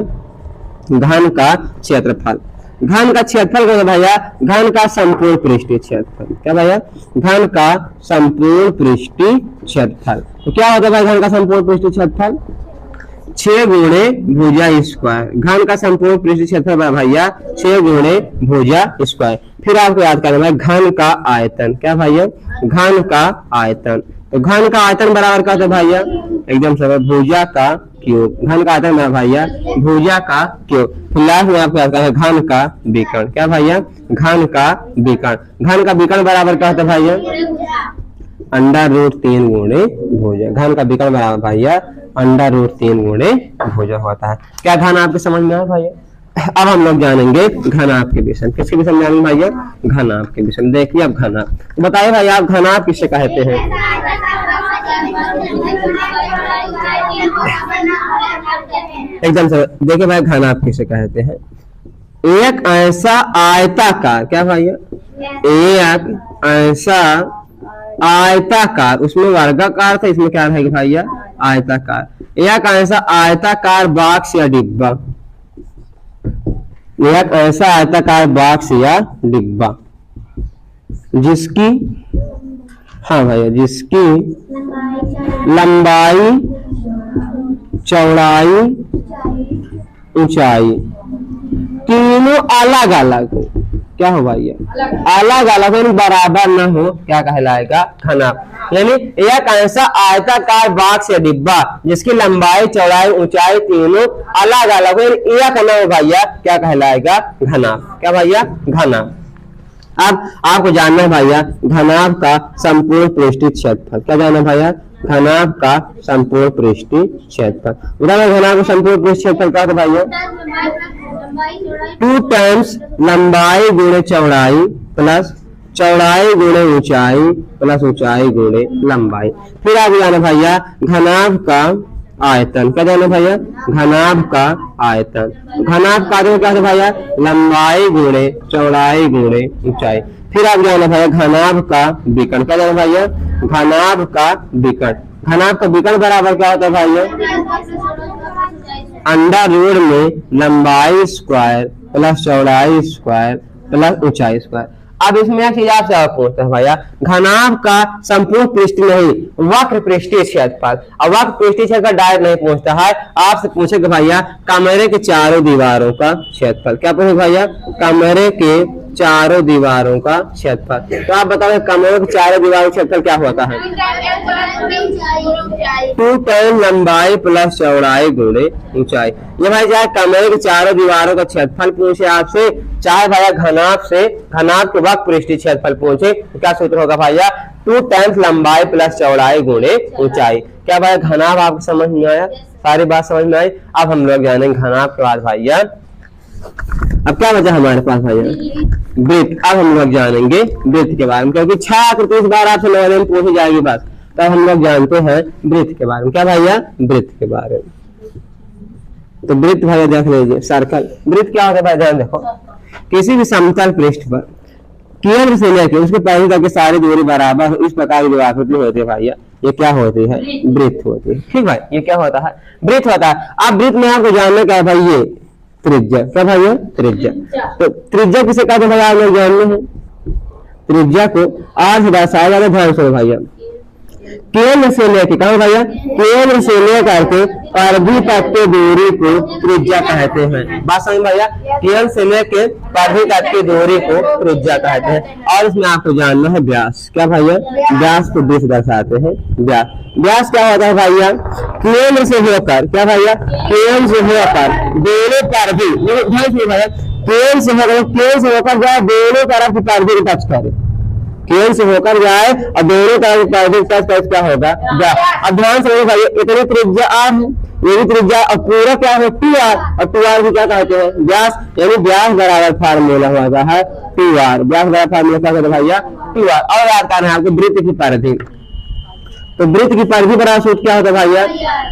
घन का क्षेत्रफल। घन का क्षेत्रफल क्या है भैया? घन का संपूर्ण पृष्ठीय क्षेत्रफल। क्या भैया? घन का संपूर्ण पृष्ठीय क्षेत्रफल। तो क्या होता है भाई घन का संपूर्ण पृष्ठीय क्षेत्रफल? 6 गुणे भुजा स्क्वायर। घन का संपूर्ण पृष्ठीय क्षेत्रफल भैया 6 गुणे भुजा स्क्वायर। फिर आपको याद करना है घन का आयतन। क्या भैया? घन का आयतन। तो घन का आयतन बराबर क्या होता है भैया? एकदम सरल, भुजा का क्यूब। घन का आयतन बराबर भैया भुजा का क्यूब। फिर लास्ट में आपको याद करना है घन का विकर्ण। क्या भैया? घन का विकर्ण। घन का विकर्ण बराबर क्या होता है भैया? √3 गुणे भुजा। घन का विकर्ण बराबर भैया √3 गुणे भुजा होता है। क्या घन आपके समझ में आया भैया? अब हम लोग जानेंगे घनाभ के विषय। किसके विषय में जानेंगे भैया? घनाभ के विषय में। देखिए अब घनाभ, बताइए भैया आप घनाभ किसे कहते हैं? एकदम से देखिए भाई घनाभ किसे कहते हैं? एक ऐसा आयताकार। क्या भैया? एक ऐसा आयताकार, उसमें वर्गाकार था, इसमें क्या रहेगा भैया? आयताकार। एक ऐसा आयताकार बॉक्स या डिब्बा, एक ऐसा आयताकार बॉक्स या डिब्बा जिसकी, हाँ भैया, जिसकी लंबाई चौड़ाई ऊंचाई तीनों अलग अलग हो। क्या हो भैया? अलग अलग हो, बराबर ना हो, क्या कहलाएगा? घनाभ। यानी एक ऐसा आयताकार बॉक्स या डिब्बा जिसकी लंबाई चौड़ाई ऊंचाई तीनों अलग अलग हो, एक ना हो भैया, क्या कहलाएगा? घनाभ। क्या भैया? घनाभ। अब आपको जानना है भैया घनाभ का संपूर्ण पृष्ठीय क्षेत्रफल। क्या जानना है भैया? घनाभ का संपूर्ण पृष्ठीय क्षेत्रफल। उदाहरण घनाभ का संपूर्ण पृष्ठीय क्षेत्रफल क्या होता है भैया? 2 टाइम्स लंबाई गुणे चौड़ाई प्लस चौड़ाई गुणे ऊंचाई प्लस ऊंचाई गुणे लंबाई। फिर आप जाना भैया घनाभ का आयतन। क्या जाना भैया? घनाभ का आयतन। घनाभ का आयतन क्या है भैया? लंबाई गुणे चौड़ाई गुणे ऊंचाई। फिर आप जाना भैया घनाभ का विकर्ण। क्या जाना भैया? घनाभ का विकर्ण। घनाभ का विकर्ण बराबर क्या होता है भैया? अंडर में लंबाई स्क्वायर प्लस चौड़ाई स्क्वायर प्लस ऊंचाई स्क्वायर। अब इसमें एक चीज आपसे और पूछते हैं भैया, घनाभ का संपूर्ण पृष्ठ नहीं, वक्र पृष्ठीय क्षेत्रफल। अब वक्र पृष्ठीय क्षेत्रफल डायरेक्ट नहीं पूछता है, आपसे पूछेगा भैया कमरे के चारों दीवारों का क्षेत्रफल। क्या पूछेगा भैया? कमरे के चारों दीवारों का क्षेत्रफल। तो आप बताओ कमरे के चारों दीवारों का क्षेत्रफल क्या होता है? 2 टाइम लंबाई प्लस चौड़ाई गुणे ऊंचाई। ये भाई चाहे कमरे के चारों दीवारों का क्षेत्रफल पूछे आपसे, चाहे भैया घनाभ से घनाभ के वक्र पृष्ठीय क्षेत्रफल पूछे, तो क्या सूत्र होगा भैया? 2 टाइम्स लंबाई प्लस चौड़ाई गुणे ऊंचाई। क्या भैया घनाभ आपको समझ में आया? सारी बात समझ में आई? अब हम लोग जानेंगे घनाभ के बाद भैया अब क्या बचा हमारे पास भैया? वृत्त। अब हम लोग जानेंगे वृत्त के बारे में, क्योंकि 6 आकृति इस बार आपसे नए में पूछी जाएगी बात। तब हम लोग जानते हैं वृत्त के बारे में। क्या भैया? वृत्त के बारे में। तो वृत्त भैया देख लीजिए, सर्कल। वृत्त क्या होता है भाई? ध्यान देखो, किसी भी समतल पृष्ठ पर केंद्र से लेकर उसके परिधि तक की सारी दूरी बराबर इस प्रकार की जो आकृति होती है भैया, ये क्या होती है? वृत्त होती है। ठीक भाई, ये क्या होता है? वृत्त होता है। अब वृत्त में आपको जानना क्या है भाई? ये त्रिज्या। क्या भैया? त्रिज्या। तो त्रिज्या किसे कहते हैं भैया? आप लोग जानते हैं त्रिज्या को आर से दर्शाया जाता है। ध्यान से भैया केंद्र से लेकर, कहा भैया? केंद्र से लेकर के परिधि तक की दूरी को त्रिज्या कहते हैं। बात समझ भैया? केंद्र से लेकर परिधि तक की दूरी को त्रिज्या कहते हैं। और इसमें आपको जानना है व्यास। क्या भैया? व्यास को 20 दर्शाते हैं। व्यास व्यास क्या होता है भैया? केंद्र से होकर, क्या भैया? केंद्र से होकर दोनों परिधि, भैया केंद्र से होकर जो दोनों तरफ की परिधि को टच करे, केंद्र से होकर जाए और दोनों का क्या होगा व्यास। अब ध्यान से भाई इतनी त्रिज्या आर है, ये भी त्रिज्या और पूरा क्या है टी आर, और टी आर भी क्या कहते हैं व्यास, यानी व्यास बराबर फार्मूला होता है टी आर, व्यास बराबर फार्मूला क्या कहते हैं भैया टी आर। और याद करना है आपको वृत्त की परिधि, तो वृत्त की परिधि बराबर सूत्र क्या होता है भैया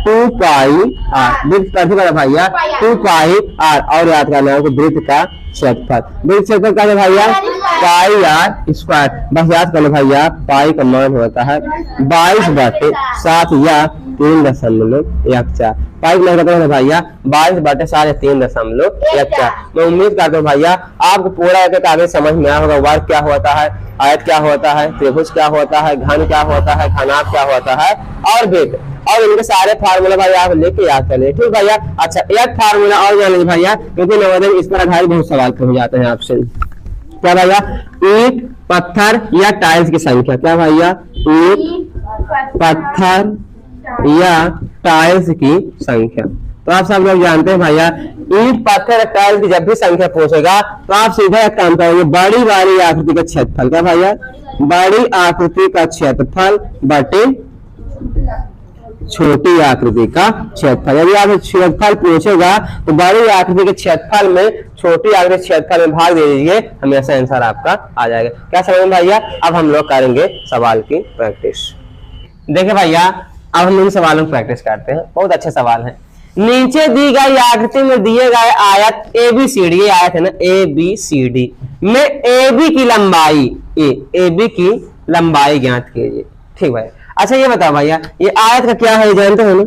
2 पाई आर, वृत्त परिधि बराबर भैया 2 पाई आर। और याद करना है वृत्त का क्षेत्रफल, वृत्त क्षेत्रफल क्या है भैया पाई आर स्क्वायर। बस याद कर लो भैया पाई का मान होता है 22/7 या 3.14। पाई का मतलब है भैया 22/7 3.14। मैं उम्मीद करता हूँ भैया आपको पूरा एक कागज समझ में आया होगा। वर्ग क्या होता है, आयत क्या होता है, त्रिभुज क्या होता है, घन क्या होता है, घनाभ क्या होता है और वृत्त, और इनके सारे फार्मूला भाई आप लेके याद कर ले, ठीक भैया। अच्छा एक फार्मूला और जान लीजिए भैया, क्योंकि नवोदय में इस पर आधारित बहुत सवाल हो जाते हैं आपसे। क्या भैया ईंट पत्थर या टाइल्स की संख्या, क्या भैया ईंट पत्थर या टाइल्स की संख्या। तो आप सब लोग जानते हैं भैया ईंट पत्थर टाइल्स की जब भी संख्या पूछेगा तो आप सीधा एक काम करेंगे बड़ी वाली आकृति का क्षेत्रफल, क्या भैया बड़ी आकृति का क्षेत्रफल बटे छोटी आकृति का क्षेत्रफल। यदि आप क्षेत्रफल पूछेगा तो बड़ी आकृति के क्षेत्रफल में छोटी आकृति क्षेत्रफल में भाग दे दीजिए, हमेशा आंसर आपका आ जाएगा। क्या समझ में भैया। अब हम लोग करेंगे सवाल की प्रैक्टिस। देखिए भैया अब हम इन सवालों की प्रैक्टिस करते हैं, बहुत अच्छे सवाल हैं। नीचे दी गई आकृति में दिए गए आयत ABCD, ये आयत है ना ABCD में AB की लंबाई AB की लंबाई ज्ञात कीजिए, ठीक भाई। अच्छा ये बताओ भैया ये आयत का क्या है जानते हो ना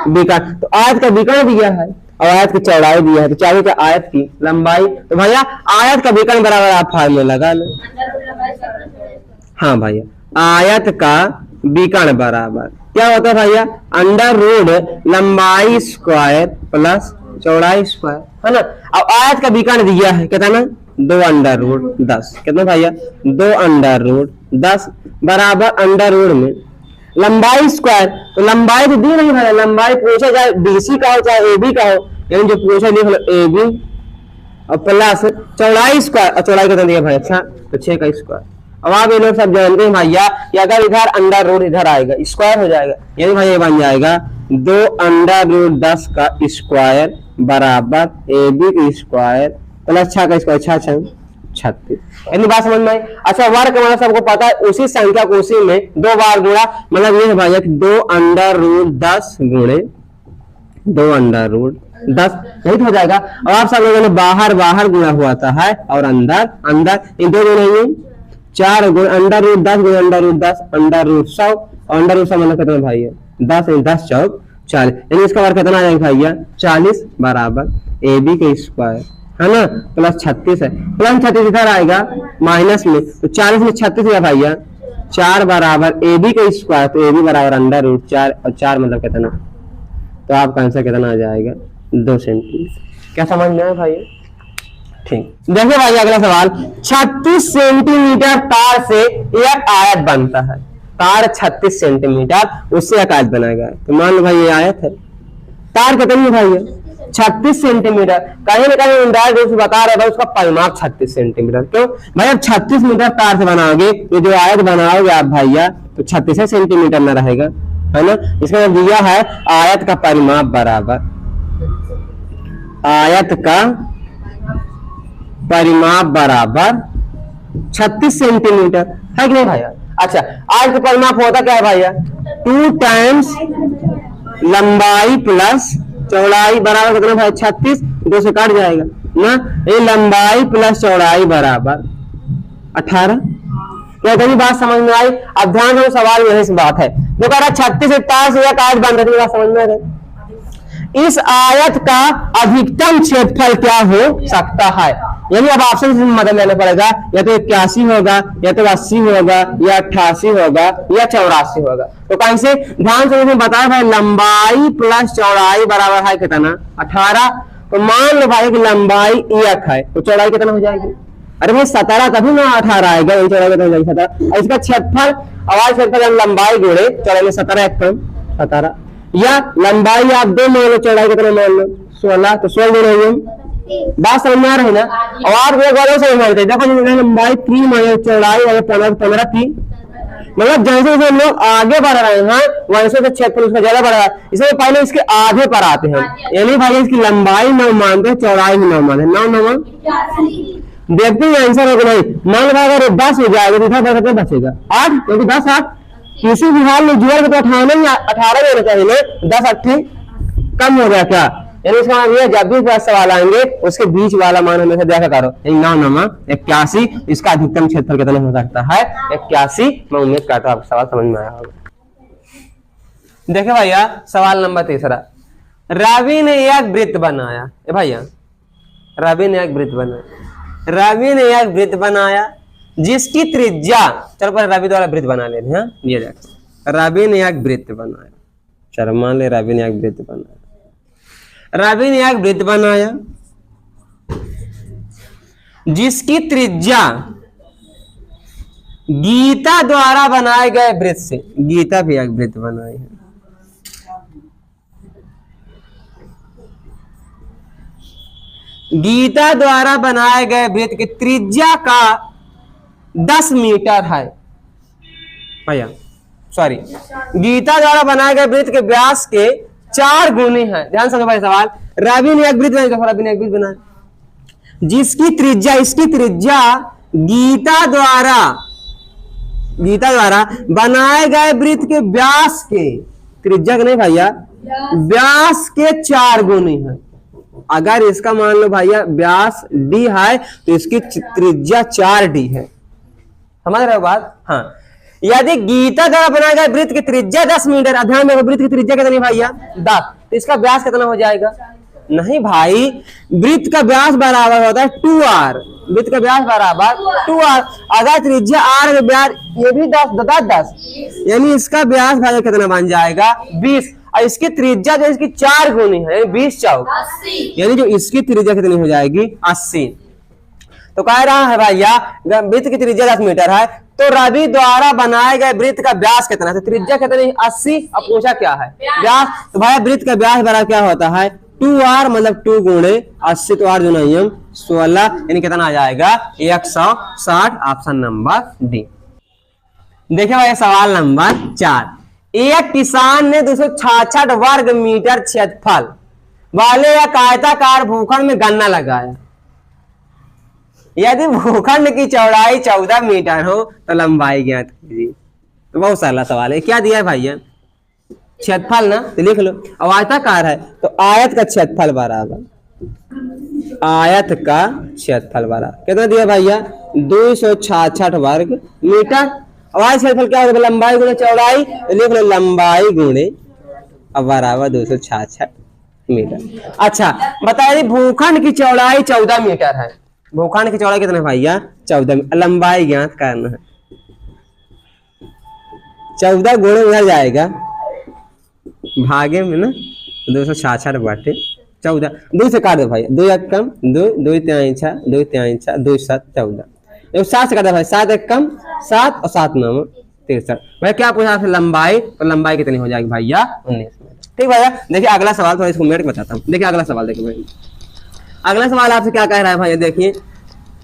विकर्ण, तो आयत का विकर्ण दिया है और आयत की चौड़ाई दिया है, तो चाहिए क्या आयत की लंबाई। तो भैया आयत का विकर्ण बराबर आप फार्मूला लगा लो। हाँ भैया आयत का विकर्ण बराबर क्या होता है भैया अंडर रूट लंबाई स्क्वायर प्लस चौड़ाई स्क्वायर, है ना। अब आयत का विकर्ण दिया है कितना 2 अंडर रूट 10, कितना भैया 2 अंडर रूट 10 बराबर अंडर रूट में लंबाई स्क्वायर, तो लंबाई तो दी नहीं है, लंबाई पूछा जाए BC का हो चाहे AB का हो, यानी जो पूछा लिख लो AB और प्लस चौड़ाई स्क्वायर, और चौड़ाई कितना दिया भाई अच्छा तो 6 का स्क्वायर। अब आप ये लोग सब जानते हैं भैया कि अगर इधर अंडर रूट इधर आएगा स्क्वायर हो जाएगा, यानी भाई ये बन जाएगा 2 अंडर रूट 10 का स्क्वायर बराबर AB का स्क्वायर प्लस 6 का स्क्वायर 6 36। यानी बात समझ में आई। अच्छा वर्ग का मतलब सबको पता है उसी संख्या को उसी में 2 बार गुणा, मतलब ये है भैया 2 अंडर रूट 10 गुणे 2 अंडर रूट 10 यही तो हो जाएगा। और आप सब लोगों ने बाहर बाहर गुणा हुआ था है और अंदर अंदर इन दो गुणे 4 गुणे अंडर रूट 10 गुणे अंडर रूट 10 अंडर रूट 100 और अंडर रूट 100 मतलब कितना भाई 10 10 चौक 40, यानी इसका वर्ग कितना आ जाएगा भैया 40 बराबर AB के स्क्वायर है ना प्लस 36 है, प्लस 36 इधर आएगा माइनस में, तो 40 में 36 है भैया 4 बराबर AB का स्क्वायर, तो AB बराबर अंडर रूट 4 और 4 मतलब कितना, तो आपका आंसर कितना आ जाएगा 2 सेंटीमीटर। क्या समझ में आया भाई। ठीक देखिए भाई अगला सवाल 36 सेंटीमीटर तार से एक आयत बनता है, तार 36 सेंटीमीटर उससे एक आयत बनाया गया, तो मान लो भाई ये आयत है, तार कितनी है भाई 36 सेंटीमीटर, कहीं ना कहीं इंडायरेक्ट रूप से बता रहे हैं उसका परिमाप 36 सेंटीमीटर। क्यों भाई अब 36 मीटर तार से बनाओगे तो जो आयत बनाओगे आप भैया तो 36 सेंटीमीटर में रहेगा, है ना। इसका दिया है आयत का परिमाप बराबर आयत का परिमाप बराबर 36 सेंटीमीटर है कि नहीं भैया। अच्छा आयत का परिमाप होता क्या है भैया 2 टाइम्स लंबाई प्लस चौड़ाई बराबर कितना भाई 36, 2 से काट जाएगा ना, ये लंबाई प्लस चौड़ाई बराबर 18। क्या इतनी बात समझ में आई। अब ध्यान से सवाल यही से बात है जो कह रहा 36 तार से एक आयत बन रही बात समझ में आ गई। इस आयत का अधिकतम क्षेत्रफल क्या हो सकता है, यानी अब ऑप्शन से मदद लेना पड़ेगा, या तो 81 होगा या तो 80 होगा या 88 होगा या 84 होगा। तो कैसे ध्यान से बताया भाई लंबाई प्लस चौड़ाई बराबर है कितना 18, तो मान लो भाई कि लंबाई 1 है तो चौड़ाई कितना हो जाएगी, अरे भाई 17 तभी ना 18 आएगा, यही चौड़ाई कितना हो जाएगी 17। इसका क्षेत्रफल आवाज क्षेत्रफल लंबाई गुणे चौड़ाई में 17 1 कम 17, या लंबाई आप 2 मान लो चौड़ाई कितना मान लो 16, तो 16 गुणे बात समझ में आ रही है ना। और आप एक बार समझ में आते देखो लंबाई 3 माइनस चौड़ाई 15 3, मतलब जैसे जैसे हम लोग आगे बढ़ रहे हैं वैसे तो क्षेत्रफल उसका ज्यादा बढ़ रहा है, इसलिए पहले इसके आधे पर आते हैं। यानी भाई इसकी लंबाई 9 मानते हैं, चौड़ाई भी 9 मानते हैं, 9 9 देखते हैं आंसर होगा भाई। मान लो अगर 10 हो जाएगा तो इतना कितना बचेगा 8, क्योंकि 10 8 किसी भी हाल में जोड़ के तो 18 होना चाहिए ना, 10 8 कम हो गया क्या, यानी इसका मतलब ये जब भी सवाल आएंगे उसके बीच वाला मान हमेशा देखा करो। 9 9 81, इसका अधिकतम क्षेत्रफल कितना हो सकता है 81। मैं उम्मीद करता हूं आपको सवाल समझ में आया होगा। देखिए भैया सवाल नंबर 3, रवि ने एक वृत्त बनाया। भैया रवि ने एक वृत्त बनाया जिसकी त्रिज्या, चलो पर रवि द्वारा वृत्त बना लेते हैं। ये देखो रवि ने एक वृत्त बनाया, चलो मान ले रवि ने एक वृत्त बनाया। रवि ने एक वृत्त बनाया जिसकी त्रिज्या गीता द्वारा बनाए गए वृत्त से, गीता भी एक वृत्त बनाई है, गीता द्वारा बनाए गए वृत्त की त्रिज्या का 10 मीटर है। भैया सॉरी, गीता द्वारा बनाए गए वृत्त के व्यास के 4 गुने हैं। ध्यान समझो भाई सवाल, रवि ने एक वृत्त बनाया, रवि ने एक वृत्त बनाया जिसकी त्रिज्या, इसकी त्रिज्या गीता द्वारा बनाए गए वृत्त के व्यास के, त्रिज्या के नहीं भैया, व्यास के 4 गुने हैं। अगर इसका मान लो भैया व्यास d है तो इसकी त्रिज्या 4d है। समझ रहे हो बात। हाँ, यदि गीता द्वारा बनाया गया वृत्त की त्रिज्या 10 मीटर, ध्यान में वृत्त की त्रिज्या कितनी भैया 10, तो इसका व्यास कितना हो जाएगा। नहीं भाई, वृत्त का व्यास बराबर होता है 2r, वृत्त का व्यास बराबर 2r। अगर त्रिज्या r में व्यास ये भी 10, यानी इसका व्यास भाई कितना बन जाएगा 20, और इसकी त्रिज्या जो इसकी 4 गुनी है 20 चौक, यानी जो इसकी त्रिज्या कितनी हो जाएगी 80। तो कह रहा है भैया वृत्त की त्रिज्या 10 मीटर है, तो रवि द्वारा बनाए गए वृत्त का व्यास कितना है, तो त्रिज्या कितनी 80। अब पूछा क्या है व्यास, तो भैया वृत्त का व्यास बराबर क्या होता है 2r, मतलब 2 गुणे 80, तो 8 गुना 16, यानी कितना आ जाएगा 160। Option number D. देखिए भाई सवाल नंबर 4, एक किसान ने 266 वर्ग मीटर क्षेत्रफल वाले एक आयताकार भूखंड में गन्ना लगाया। यदि भूखंड की चौड़ाई 14 मीटर हो तो लंबाई ज्ञात कीजिए। तो बहुत सारा सवाल है, क्या दिया है भैया क्षेत्रफल ना, तो लिख लो। अब आयताकार है तो आयत का क्षेत्रफल बराबर, आयत का क्षेत्रफल बराबर कितना दिया भैया 266 वर्ग मीटर। अब क्षेत्रफल क्या होगा लंबाई गुणे चौड़ाई, तो लिख लो लंबाई गुणे अब बराबर 266 मीटर। अच्छा बताइए भूखंड की चौड़ाई 14 मीटर है, भूखंड की चौड़ाई कितना भैया 14, लंबाई ज्ञात करना है। 14 गुणे उधर जाएगा भागे में ना 266 बाटे 14, 2 से काट दो भाई, 2 1 कम 2, 2 3 6, 2 3 6, 2 7 14, 7 से काटा भाई, 7 1 कम 7 और 7 9 63। भाई क्या पूछा आपसे लंबाई, तो लंबाई कितनी हो जाएगी भैया 19 मीटर। ठीक भैया, देखिए अगला सवाल थोड़ा इसको मिनट बताता हूँ। देखिए अगला सवाल, देखिए भाई अगला सवाल आपसे क्या कह रहा है भैया, देखिए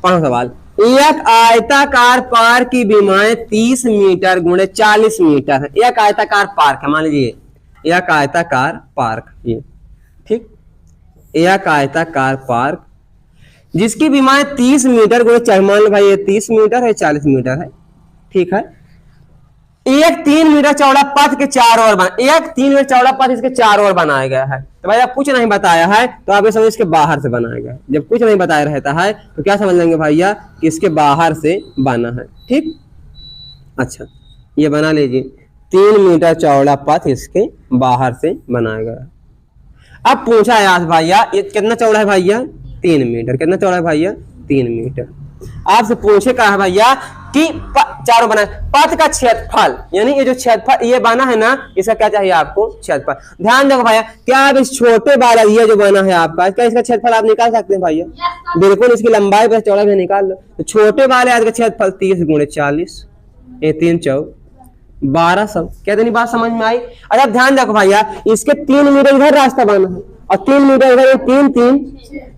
5वां सवाल, एक आयताकार पार्क की विमाएं 30 मीटर गुणे 40 मीटर है। एक आयताकार पार्क है, मान लीजिए एक आयताकार पार्क, ये ठीक, एक आयताकार पार्क जिसकी विमाएं 30 मीटर गुणे, मान लो भाई ये 30 मीटर है 40 मीटर है, ठीक है। एक 3 मीटर चौड़ा पथ के 4 ओर बना, एक 3 मीटर चौड़ा पथ इसके 4 ओर बनाया गया है। तो भाई अब कुछ नहीं बताया है तो आप ये समझ इसके बाहर से बनाया गया है। जब कुछ नहीं बताया रहता है तो क्या समझ लेंगे भैया कि इसके बाहर से बना है, ठीक। अच्छा ये बना लीजिए, 3 मीटर चौड़ा पथ इसके बाहर से बनाया गया। अब पूछा है आज भैया ये कितना चौड़ा है भैया 3 मीटर, कितना चौड़ा है भैया 3 मीटर। आपसे पूछे कहा है भैया कि चारों बना पथ का क्षेत्रफल, यानी ये जो क्षेत्रफल ये बना है ना इसका क्या चाहिए आपको क्षेत्रफल। ध्यान देखो भैया, क्या आप इस छोटे वाला ये जो बना है आपका, क्या इसका क्षेत्रफल आप निकाल सकते हैं भैया, बिल्कुल इसकी लंबाई पर चौड़ा भी निकाल लो। तो छोटे वाले आज का क्षेत्रफल 30 गुणे 40, ये 3 चौक 1200। क्या इतनी बात समझ में आई। और अब ध्यान देखो भैया इसके 3 मीटर इधर रास्ता बना है, और 3 मीटर इधर, 3 3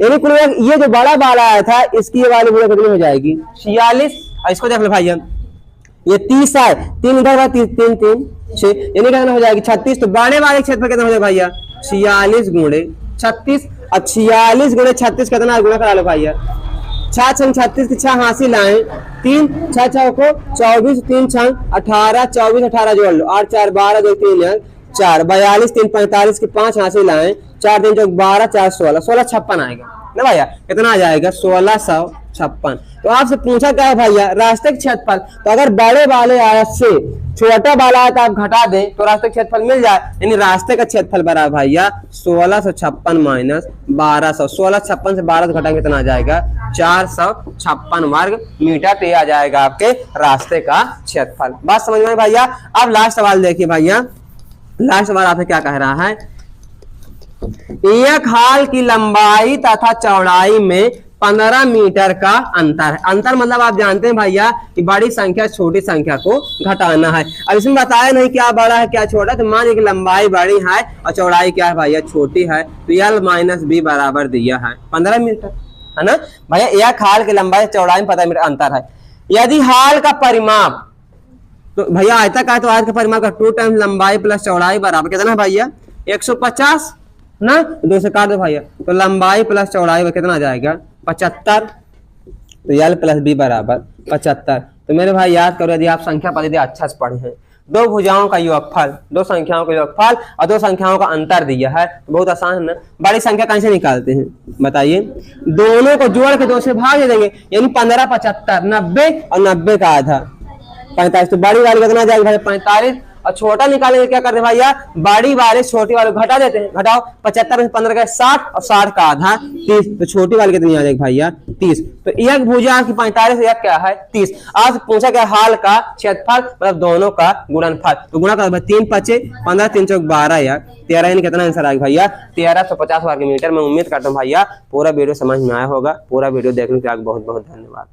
यानी कुल ये जो बड़ा बाल आया था इसकी ये वाली बोला कितनी हो जाएगी 46। और इसको देख लो भाई ये 30 है, 3 इधर 3 3 3 6 यानी कितना हो जाएगी 36। तो बड़े वाले क्षेत्र कितना हो जाएगा भैया 46 गुणे 36। और 46 गुणे 36 कितना गुणा करा लो भैया 6 छंग 36 की 6 हासिल लाए 3 6 6 को 24 3 छंग 18 24 18 जोड़ लो 8 4 12 2 3 4 42 3 45 की 5 हासिल लाए 4 3 जो 12 4 16 1656 आएगा ना भैया। कितना आ जाएगा 1656। तो आपसे पूछा क्या है भैया रास्ते का क्षेत्रफल। तो अगर बड़े वाले आयत से छोटा वाला आयत आप घटा दें तो रास्ते का क्षेत्रफल मिल जाए। यानी रास्ते का क्षेत्रफल बराबर भैया 1656 माइनस 1200। 1656 से 1200 घटा कितना आ जाएगा 456 वर्ग मीटर। तो आ जाएगा आपके रास्ते का क्षेत्रफल। बात समझ में भैया। अब लास्ट सवाल देखिए भैया, लास्ट सवाल आपसे क्या कह रहा है, एक हाल की लंबाई तथा चौड़ाई में 15 मीटर का अंतर है। अंतर मतलब आप जानते हैं भैया कि बड़ी संख्या छोटी संख्या को घटाना है। अब इसमें बताया नहीं क्या बड़ा है क्या छोटा, तो मान लीजिए लंबाई बड़ी है और चौड़ाई क्या है भैया छोटी है, तो L माइनस बी बराबर दिया है 15 मीटर है ना भैया। एक हाल की लंबाई चौड़ाई में 15 मीटर अंतर है। यदि हाल का परिमाप, तो भैया आयताकार तो आयत का परिमाप का 2 टाइम्स लंबाई प्लस चौड़ाई बराबर कितना है भैया 150 ना, 2 से काट दो भैया। तो लंबाई प्लस चौड़ाई कितना आ जाएगा 75। तो L प्लस बी बराबर 75। तो मेरे भाई याद करो, यदि आप संख्या पद्धति अच्छा से पढ़े हैं, दो भुजाओं का योगफल, दो संख्याओं का योगफल और दो संख्याओं का अंतर दिया है, तो बहुत आसान है ना। बड़ी संख्या कैसे निकालते हैं बताइए, दोनों को जोड़ के 2 से भाग दे देंगे, यानी 15 75 90 और 90 का आधा 45। तो बड़ी वाली कितना जाएगा भाई 45। और छोटा निकालेंगे क्या करते हैं भैया, बड़ी वाले छोटी वाले घटा देते हैं, घटाओ 75 में 15 का 60 और 60 का आधा 30। तो छोटी वाली कितनी आ जाएगी भैया 30। तो एक भुजा की 45 एक क्या है 30। आज पूछा गया हाल का क्षेत्रफल मतलब दोनों का गुणनफल। तो गुणा कर 3 5 15 3 चौक 12 या 13, यानी कितना आंसर आएगा भैया 1350 वर्ग मीटर। मैं उम्मीद करता हूँ भैया पूरा वीडियो समझ में आया होगा। पूरा वीडियो देखने के लिए बहुत बहुत धन्यवाद।